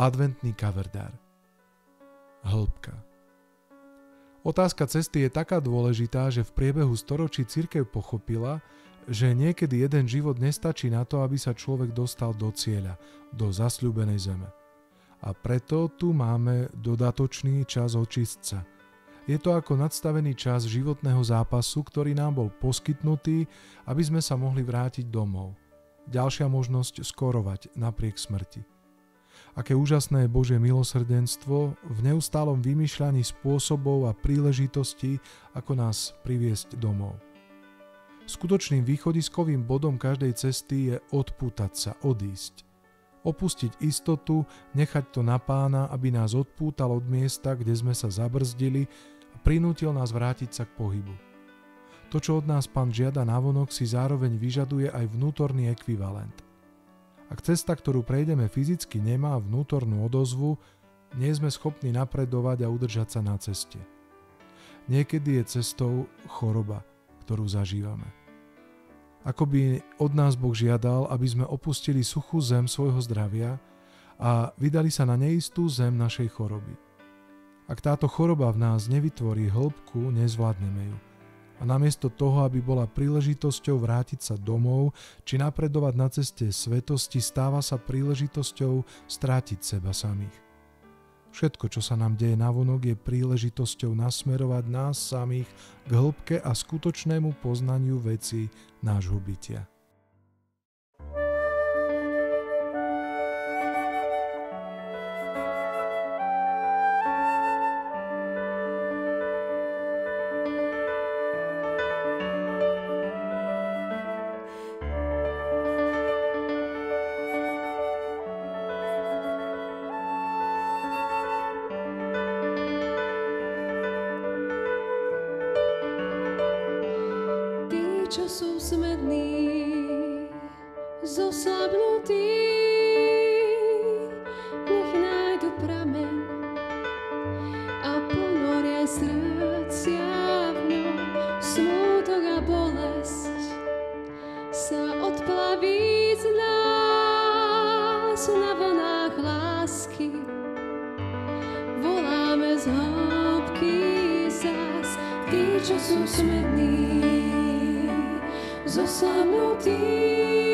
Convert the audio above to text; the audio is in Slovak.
Adventný kaverdár. Hĺbka. Otázka cesty je taká dôležitá, že v priebehu storočí cirkev pochopila, že niekedy jeden život nestačí na to, aby sa človek dostal do cieľa, do zasľúbenej zeme. A preto tu máme dodatočný čas očistca. Je to ako nadstavený čas životného zápasu, ktorý nám bol poskytnutý, aby sme sa mohli vrátiť domov. Ďalšia možnosť skorovať napriek smrti. Aké úžasné je Božie milosrdenstvo v neustálom vymýšľaní spôsobov a príležitostí, ako nás priviesť domov. Skutočným východiskovým bodom každej cesty je odpútať sa, odísť. Opustiť istotu, nechať to na Pána, aby nás odpútal od miesta, kde sme sa zabrzdili a prinútil nás vrátiť sa k pohybu. To, čo od nás Pán žiada navonok, si zároveň vyžaduje aj vnútorný ekvivalent. Ak cesta, ktorú prejdeme fyzicky, nemá vnútornú odozvu, nie sme schopní napredovať a udržať sa na ceste. Niekedy je cestou choroba, ktorú zažívame. Ako by od nás Boh žiadal, aby sme opustili suchú zem svojho zdravia a vydali sa na neistú zem našej choroby. Ak táto choroba v nás nevytvorí hĺbku, nezvládneme ju. A namiesto toho, aby bola príležitosťou vrátiť sa domov či napredovať na ceste svetosti, stáva sa príležitosťou strátiť seba samých. Všetko, čo sa nám deje navonok, je príležitosťou nasmerovať nás samých k hĺbke a skutočnému poznaniu vecí nášho bytia. Čo sú smední, zoslabnutí, nech nájdu prameň a ponoria srdcia v ňom. Smútok a bolesť sa odplaví z nás na vlnách lásky. Voláme z hĺbky zas, tí, čo sú smední, zoslabnutí.